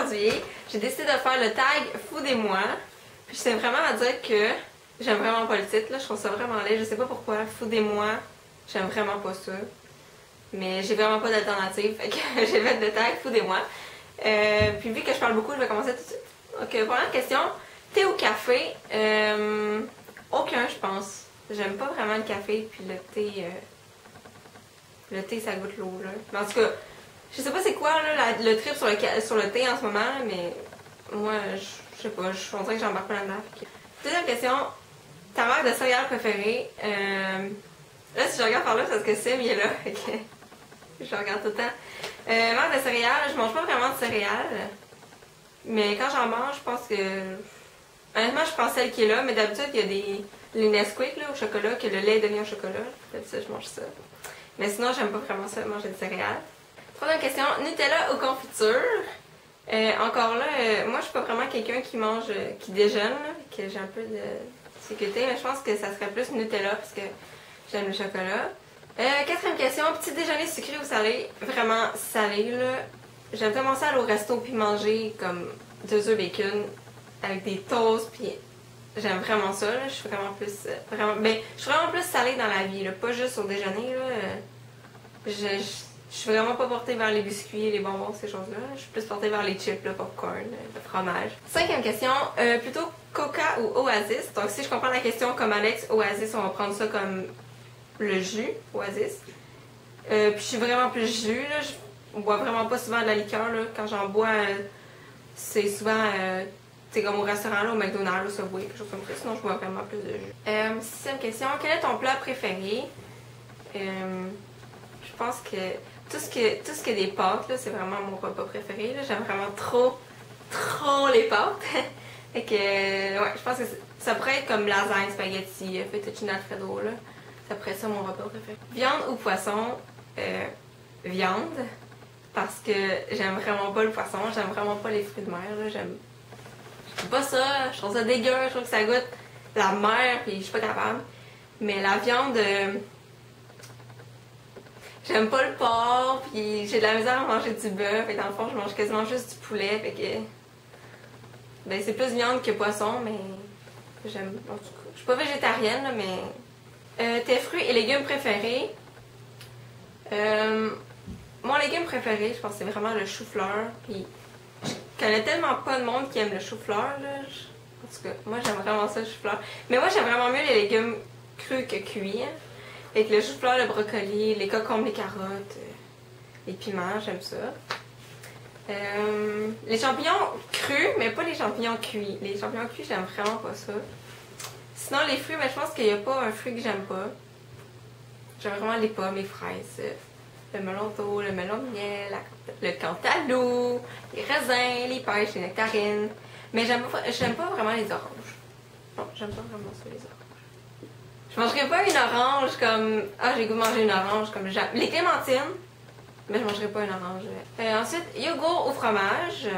aujourd'hui, j'ai décidé de faire le tag Foudez-moi. Puis je tiens vraiment à dire que j'aime vraiment pas le titre, là. Je trouve ça vraiment laid. Je sais pas pourquoi. Foudez-moi, j'aime vraiment pas ça. Mais j'ai vraiment pas d'alternative. Fait que j'ai fait le tag Foudez-moi. Puis vu que je parle beaucoup, je vais commencer tout de suite. Ok, première question. Thé ou café? Aucun, je pense. J'aime pas vraiment le café, puis le thé. Le thé, ça goûte l'eau, là. Mais en tout cas, je sais pas c'est quoi, là, le trip sur le thé en ce moment, là, mais moi, je sais pas, on dirait que j'embarque pas là-dedans. Deuxième question. Ta marque de céréales préférée? Là, si je regarde par là, c'est parce que Sim, il est là. Je regarde tout le temps. Marque de céréales, je mange pas vraiment de céréales. Mais quand j'en mange, je pense que... Honnêtement, je prends celle qui est là, mais d'habitude, il y a les Nesquik là, au chocolat, que le lait devient au chocolat. D'habitude, je mange ça. Mais sinon, j'aime pas vraiment ça, manger de céréales. Troisième question, Nutella ou confiture? Encore là, moi, je suis pas vraiment quelqu'un qui mange, qui déjeune, là, que j'ai un peu de difficulté, mais je pense que ça serait plus Nutella, parce que j'aime le chocolat. Quatrième question, petit déjeuner sucré ou salé? Vraiment salé, là. J'aime tellement ça aller au resto puis manger comme 2 œufs bacon avec des toasts, puis j'aime vraiment ça, là. Je suis vraiment plus je suis vraiment plus salée dans la vie, là, pas juste au déjeuner, là. Je suis vraiment pas portée vers les biscuits, les bonbons, ces choses-là. Je suis plus portée vers les chips, le popcorn, le fromage. Cinquième question, plutôt Coca ou Oasis? Donc si je comprends la question comme Alex, Oasis, on va prendre ça comme le jus, Oasis. Puis je suis vraiment plus jus, là. Je bois vraiment pas souvent de la liqueur, là. Quand j'en bois, c'est souvent... c'est comme au restaurant, là, au McDonald's, au Subway, quelque chose comme ça. Sinon, je bois vraiment plus de jus. Sixième question. Quel est ton plat préféré? Je pense que tout ce qui est des pâtes, là, c'est vraiment mon repas préféré. J'aime vraiment trop les pâtes. Fait que, ouais, je pense que ça pourrait être comme lasagne, spaghetti, fettuccine alfredo, là. Ça pourrait être ça mon repas préféré. Viande ou poisson? Viande. Parce que j'aime vraiment pas le poisson. J'aime vraiment pas les fruits de mer, là. J'aime pas ça, je trouve ça dégueu, je trouve que ça goûte la mer, puis je suis pas capable. Mais la viande, j'aime pas le porc, puis j'ai de la misère à manger du bœuf, et dans le fond, je mange quasiment juste du poulet, fait que... Ben, c'est plus viande que poisson, mais j'aime... En tout cas, je suis pas végétarienne, là, mais... tes fruits et légumes préférés? Mon légume préféré, je pense que c'est vraiment le chou-fleur, puis... Je connais tellement pas de monde qui aime le chou-fleur, là. En tout cas, moi j'aime vraiment ça, le chou-fleur. Mais moi j'aime vraiment mieux les légumes crus que cuits. Avec le chou-fleur, le brocoli, les concombres, les carottes, les piments, j'aime ça. Les champignons crus, mais pas les champignons cuits. Les champignons cuits, j'aime vraiment pas ça. Sinon, les fruits, ben, je pense qu'il n'y a pas un fruit que j'aime pas. J'aime vraiment les pommes, les fraises, le melon d'eau, le melon de miel, le cantaloupe, les raisins, les pêches, les nectarines. Mais j'aime pas vraiment les oranges. Non, j'aime pas vraiment ça, les oranges. Je mangerais pas une orange comme... Ah, j'ai goût de manger une orange comme... Les clémentines, mais je mangerais pas une orange. Ensuite, yogourt au fromage.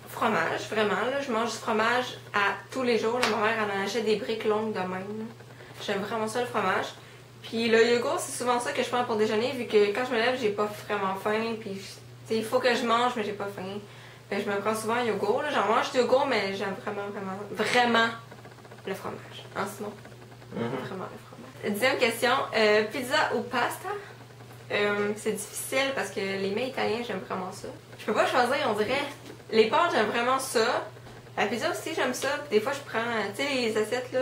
Fromage, vraiment, là. Je mange du fromage à tous les jours. Là. Ma mère, elle en achète des briques longues de même. J'aime vraiment ça, le fromage. Puis le yogourt, c'est souvent ça que je prends pour déjeuner, vu que quand je me lève, j'ai pas vraiment faim. Puis il faut que je mange, mais j'ai pas faim. Fait que je me prends souvent un yogourt. J'en mange du yogourt, mais j'aime vraiment le fromage. En ce moment. Vraiment le fromage. Deuxième question, pizza ou pasta? C'est difficile parce que les mets italiens, j'aime vraiment ça. Je peux pas choisir, on dirait. Les pâtes, j'aime vraiment ça. La pizza aussi, j'aime ça. Des fois, je prends, tu sais, les assiettes, là...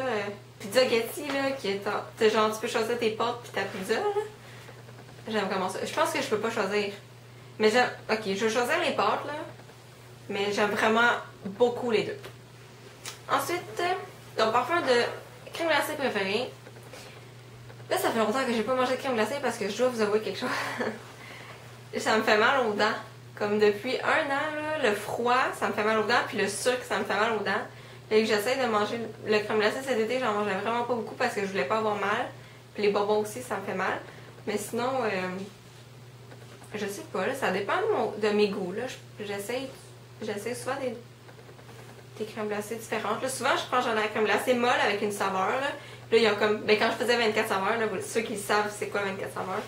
Pizza Getty, là, qui est genre, tu peux choisir tes pâtes puis ta pizza, là. J'aime vraiment ça. Je pense que je peux pas choisir. Mais j'aime... Ok, je vais choisir les pâtes, là. Mais j'aime vraiment beaucoup les deux. Ensuite, donc, parfum de crème glacée préférée. Là, ça fait longtemps que j'ai pas mangé de crème glacée parce que je dois vous avouer quelque chose. Ça me fait mal aux dents. Comme depuis 1 an, là, le froid, ça me fait mal aux dents, puis le sucre, ça me fait mal aux dents. Et que j'essaie de manger le crème glacée cet été, j'en mangeais vraiment pas beaucoup parce que je voulais pas avoir mal. Puis les bonbons aussi, ça me fait mal. Mais sinon, je sais pas, là, ça dépend de mes goûts. J'essaie souvent des crèmes glacées différentes. Là, souvent, je prends genre la crème glacée molle avec une saveur. Là, il y a comme, ben, quand je faisais 24 saveurs, là, ceux qui savent c'est quoi 24 saveurs.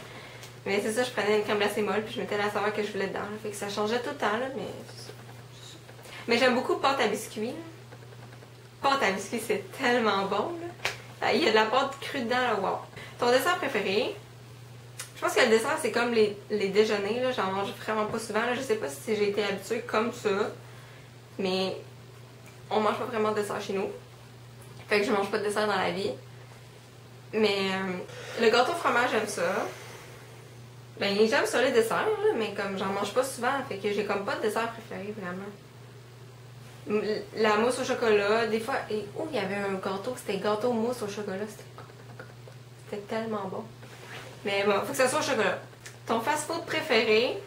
Mais c'est ça, je prenais une crème glacée molle puis je mettais la saveur que je voulais dedans. Là. Fait que ça changeait tout le temps, là, mais... Mais j'aime beaucoup pâte à biscuits. Là. Pâte à biscuits, c'est tellement bon, là. Il y a de la pâte crue dedans, là, wow. Ton dessert préféré? Je pense que le dessert, c'est comme les déjeuners, là. J'en mange vraiment pas souvent, là. Je sais pas si j'ai été habituée comme ça, mais on mange pas vraiment de dessert chez nous. Fait que je mange pas de dessert dans la vie. Mais le gâteau au fromage, j'aime ça. Ben, j'aime ça les desserts, là, mais comme j'en mange pas souvent, fait que j'ai comme pas de dessert préféré, vraiment. La mousse au chocolat, des fois... Et, oh, il y avait un gâteau, c'était gâteau mousse au chocolat. C'était tellement bon. Mais bon, faut que ça soit au chocolat. Ton fast-food préféré?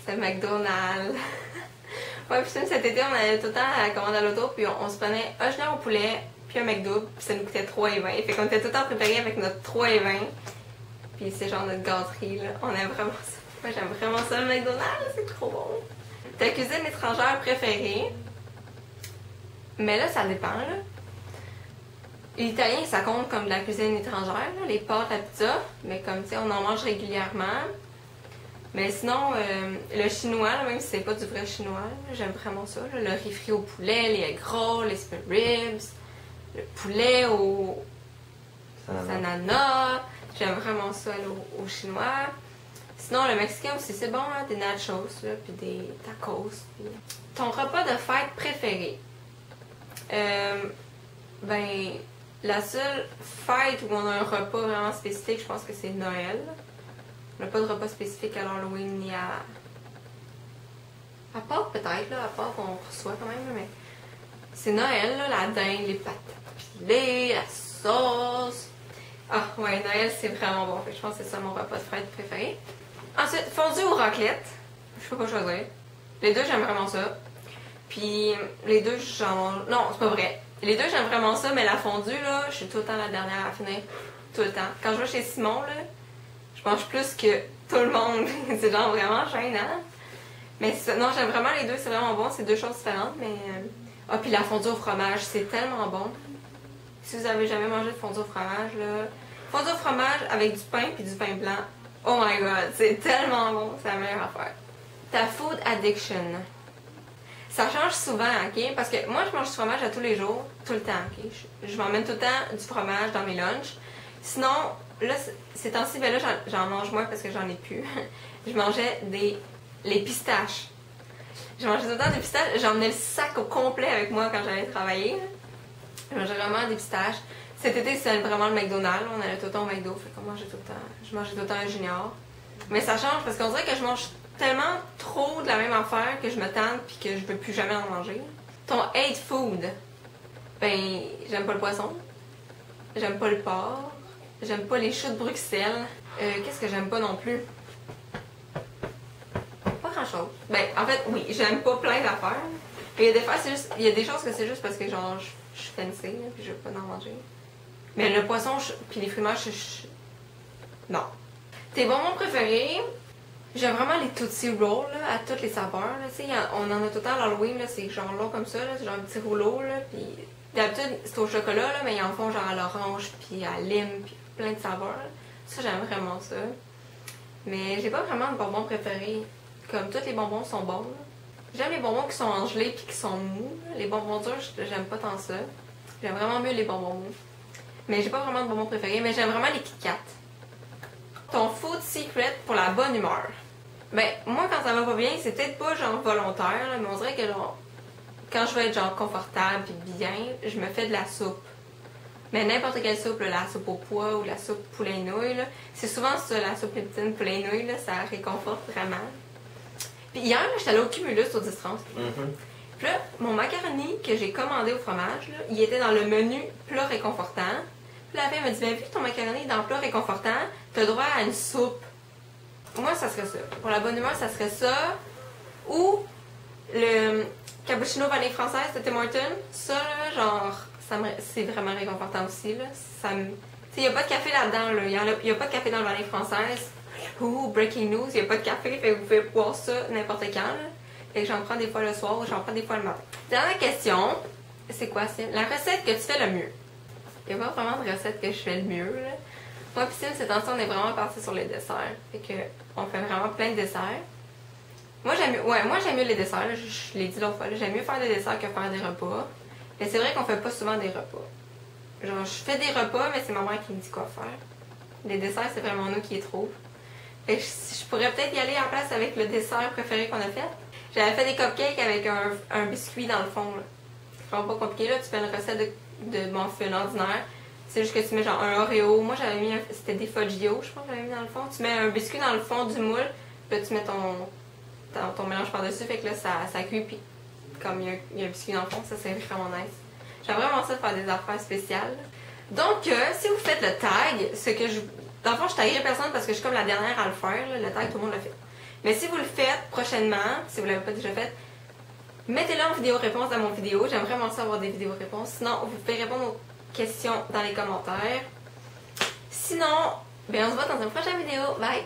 C'est McDonald's. Ouais, puis cet été, on allait tout le temps à la commande à l'auto, puis on se prenait un gelard au poulet, puis un McDo, puis ça nous coûtait 3,20. Fait qu'on était tout le temps préparés avec notre 3,20. Puis c'est genre notre gâterie, là. On aime vraiment ça. Moi, j'aime vraiment ça, le McDonald's, c'est trop bon. Ta cuisine étrangère préférée? Mais là, ça dépend, là. L'italien, ça compte comme de la cuisine étrangère, là, les pâtes à pizza, mais comme, tu sais, on en mange régulièrement. Mais sinon, le chinois, là, même si c'est pas du vrai chinois, j'aime vraiment ça. Là, le riz frit au poulet, les egg rolls, les spare ribs, le poulet au ananas. J'aime vraiment ça là, au chinois. Sinon, le mexicain aussi, c'est bon, hein, des nachos, là, puis des tacos. Puis... Ton repas de fête préféré? Ben, la seule fête où on a un repas vraiment spécifique, je pense que c'est Noël. On n'a pas de repas spécifique à l'Halloween ni à Pâques peut-être, là, à Pâques on reçoit quand même, mais c'est Noël, là, la dinde, les patates pilées, la sauce. Ah ouais, Noël c'est vraiment bon, fait que je pense que c'est ça mon repas de fête préféré. Ensuite, fondue ou raclette, je peux pas choisir. Les deux j'aime vraiment ça. Puis les deux j'en mange... Non, c'est pas vrai. Les deux j'aime vraiment ça, mais la fondue là, je suis tout le temps la dernière à finir. Tout le temps. Quand je vais chez Simon là, je mange plus que tout le monde. C'est genre vraiment gênant. Mais non, j'aime vraiment les deux, c'est vraiment bon. C'est deux choses différentes, mais... Ah, puis la fondue au fromage, c'est tellement bon. Si vous avez jamais mangé de fondue au fromage, là... Fondue au fromage avec du pain puis du pain blanc. Oh my god, c'est tellement bon. C'est la meilleure affaire. Ta food addiction. Ça change souvent, ok? Parce que moi, je mange du fromage à tous les jours, tout le temps, ok? Je m'emmène tout le temps du fromage dans mes lunchs. Sinon... Là, ces temps-ci, ben là, j'en mange moins parce que j'en ai plus. Je mangeais les pistaches. Je mangeais tout le temps des pistaches. J'emmenais le sac au complet avec moi quand j'allais travailler. Je mangeais vraiment des pistaches. Cet été, c'était vraiment le McDonald's. On allait tout le temps au McDo. Fait qu'on mangeait tout le temps. Je mangeais tout le temps un junior. Mais ça change parce qu'on dirait que je mange tellement trop de la même affaire que je me tente puis que je veux plus jamais en manger. Ton hate food. Ben, j'aime pas le poisson. J'aime pas le porc. J'aime pas les choux de Bruxelles. Qu'est-ce que j'aime pas non plus? Pas grand-chose. Ben, en fait, oui, j'aime pas plein d'affaires. Il y a des fois, c'est juste... Il y a des choses que c'est juste parce que, genre, je suis fancy, là, puis je veux pas en manger. Mais le poisson, puis les frumages, non. Tes bonbons préférés? J'aime vraiment les Tootsie Rolls, là, à toutes les saveurs, là. Tu sais, on en a tout le temps à l'Halloween, là, c'est genre long comme ça, là. C'est genre un petit rouleau, là, puis... D'habitude, c'est au chocolat, là, mais ils en font genre à l'orange, puis à lime, puis plein de saveurs. Ça, j'aime vraiment ça. Mais j'ai pas vraiment de bonbons préférés. Comme tous les bonbons sont bons. J'aime les bonbons qui sont en gelée puis qui sont mous. Les bonbons durs, j'aime pas tant ça. J'aime vraiment mieux les bonbons mous. Mais j'ai pas vraiment de bonbons préférés, mais j'aime vraiment les Kit Kat. Ton food secret pour la bonne humeur. Ben, moi, quand ça va pas bien, c'est peut-être pas genre volontaire, là, mais on dirait que genre, quand je veux être genre confortable puis bien, je me fais de la soupe. Mais n'importe quelle soupe, là, la soupe au pois ou la soupe poulet nouilles, c'est souvent ça, la soupe liptine poulet nouilles, là, ça réconforte vraiment. Puis hier, j'étais allée au Cumulus au 10-30. Puis là, mon macaroni que j'ai commandé au fromage, là, il était dans le menu plat réconfortant. Puis la fille m'a dit, ben vu que ton macaroni est dans le plat réconfortant, t'as droit à une soupe. Moi, ça serait ça. Pour la bonne humeur, ça serait ça. Ou le cappuccino vanille française de Tim Hortons. Ça, là, genre... C'est vraiment réconfortant aussi, là. Il n'y a pas de café là-dedans, là. Il n'y a pas de café dans le vanille française. Ouh, breaking news, il n'y a pas de café, fait que vous pouvez boire ça n'importe quand, là. Fait que j'en prends des fois le soir ou j'en prends des fois le matin. Dernière question, c'est quoi? C'est la recette que tu fais le mieux. Il n'y a pas vraiment de recette que je fais le mieux, là. Moi pis Sim, ces temps-ci, on est vraiment parti sur les desserts. Fait que on fait vraiment plein de desserts. Moi j'aime mieux les desserts, là, je l'ai dit l'autre fois, j'aime mieux faire des desserts que faire des repas. Mais c'est vrai qu'on fait pas souvent des repas. Genre je fais des repas, mais c'est ma mère qui me dit quoi faire. Les desserts, c'est vraiment nous qui les trouvent. Fait que je pourrais peut-être y aller en place avec le dessert préféré qu'on a fait. J'avais fait des cupcakes avec un biscuit dans le fond. Là. C'est vraiment pas compliqué, là. Tu fais une recette de muffin ordinaire. C'est juste que tu mets genre un Oreo. Moi, j'avais mis c'était des Foggio, je pense que j'avais mis dans le fond. Tu mets un biscuit dans le fond du moule, puis là, tu mets ton mélange par-dessus. Fait que là, ça cuit, puis comme il y a un biscuit dans le fond, ça, c'est vraiment nice. J'aime vraiment ça de faire des affaires spéciales. Donc, si vous faites le tag, dans le fond, je taguerai personne parce que je suis comme la dernière à le faire. Là. Le tag, tout le monde l'a fait. Mais si vous le faites prochainement, si vous ne l'avez pas déjà fait, mettez-le en vidéo réponse dans mon vidéo. J'aimerais vraiment ça avoir des vidéos réponses. Sinon, vous pouvez répondre aux questions dans les commentaires. Sinon, ben on se voit dans une prochaine vidéo. Bye!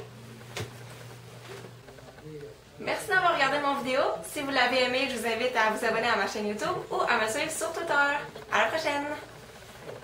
Merci d'avoir regardé mon vidéo. Si vous l'avez aimé, je vous invite à vous abonner à ma chaîne YouTube ou à me suivre sur Twitter. À la prochaine!